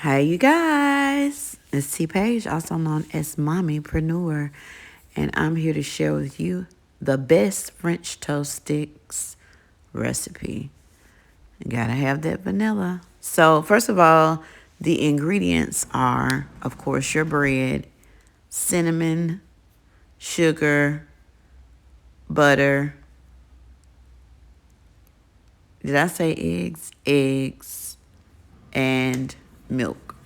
Hey, you guys. It's T Paige, also known as Mommypreneur, and I'm here to share with you the best French toast sticks recipe. You gotta have that vanilla. So, first of all, the ingredients are, of course, your bread, cinnamon, sugar, butter. Did I say eggs? Eggs and milk.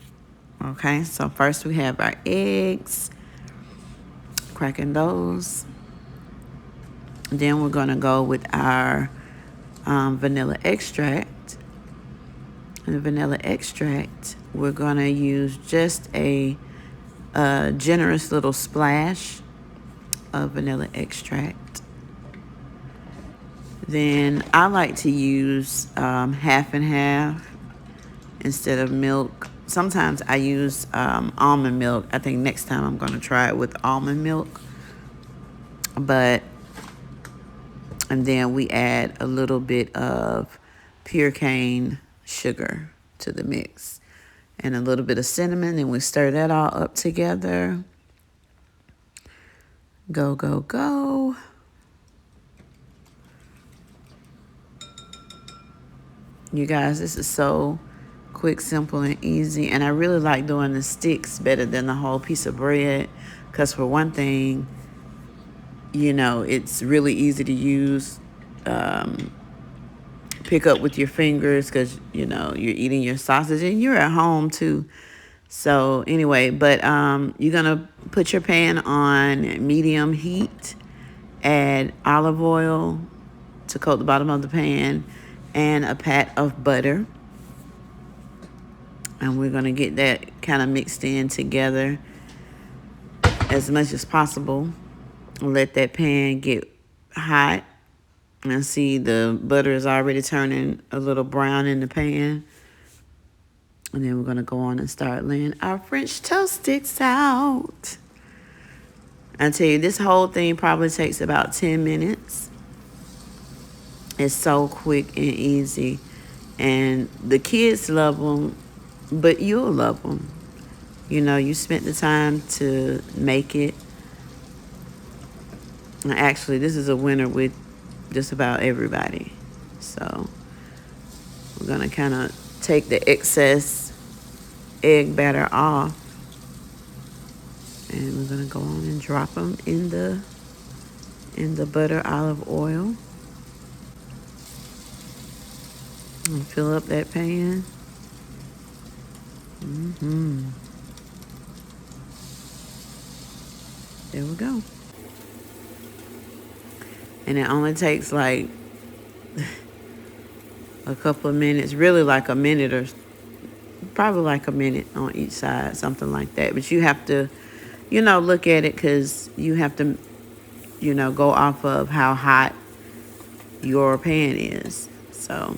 Okay, so first we have our eggs, cracking those. Then we're going to go with our vanilla extract. And the vanilla extract, we're going to use just a generous little splash of vanilla extract. Then I like to use half and half instead of milk. Sometimes I use almond milk. I think next time I'm going to try it with almond milk. And then we add a little bit of pure cane sugar to the mix and a little bit of cinnamon, and we stir that all up together. Go, go, go. You guys, this is so quick, simple, and easy. And I really like doing the sticks better than the whole piece of bread because, for one thing, it's really easy to use. Pick up with your fingers because, you're eating your sausage and you're at home too. So anyway, but you're going to put your pan on medium heat, add olive oil to coat the bottom of the pan, and a pat of butter. And we're going to get that kind of mixed in together as much as possible. Let that pan get hot. And see the butter is already turning a little brown in the pan. And then we're going to go on and start laying our French toast sticks out. I tell you, this whole thing probably takes about 10 minutes. It's so quick and easy. And the kids love them, but you'll love them. You spent the time to make it. And actually, this is a winner with just about everybody. So we're going to kind of take the excess egg batter off. And we're going to go on and drop them in the butter olive oil. And fill up that pan. There we go. And it only takes like a couple of minutes, really like a minute or probably like a minute on each side, something like that. But you have to, look at it because you have to, go off of how hot your pan is. So,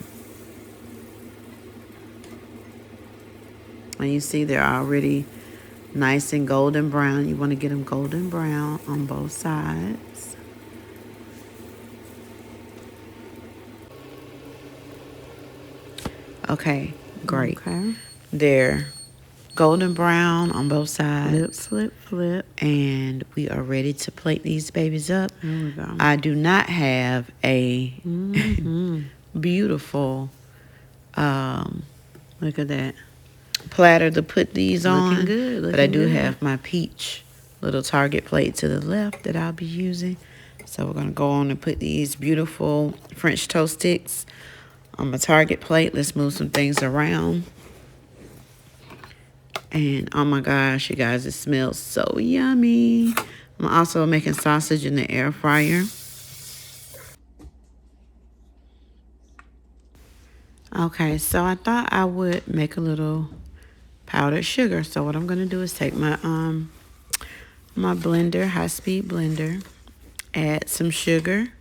and you see they're already nice and golden brown. You want to get them golden brown on both sides. Okay, great. Okay. They're golden brown on both sides. Flip, flip, flip. And we are ready to plate these babies up. There we go. I do not have a beautiful, look at that, platter to put these on. Looking good. But I do have my peach little Target plate to the left that I'll be using. So we're going to go on and put these beautiful French toast sticks on my Target plate. Let's move some things around. And oh my gosh, you guys, it smells so yummy. I'm also making sausage in the air fryer. Okay, so I thought I would make a little powdered sugar. So what I'm going to do is take my my blender, high-speed blender, add some sugar,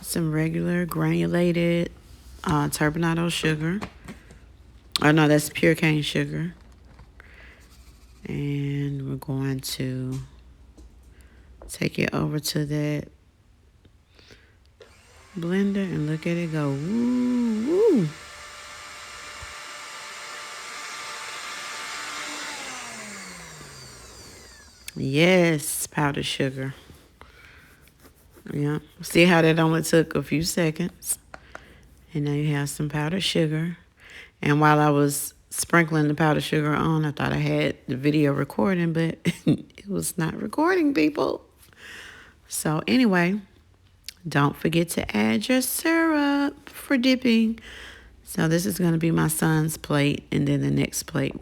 some regular granulated turbinado sugar. Oh no, that's pure cane sugar. And we're going to take it over to that blender and look at it go. Woo, woo. Yes, powdered sugar. Yeah. See how that only took a few seconds? And now you have some powdered sugar. And while I was sprinkling the powdered sugar on, I thought I had the video recording, but it was not recording, people. So anyway, don't forget to add your syrup for dipping. So this is going to be my son's plate, and then the next plate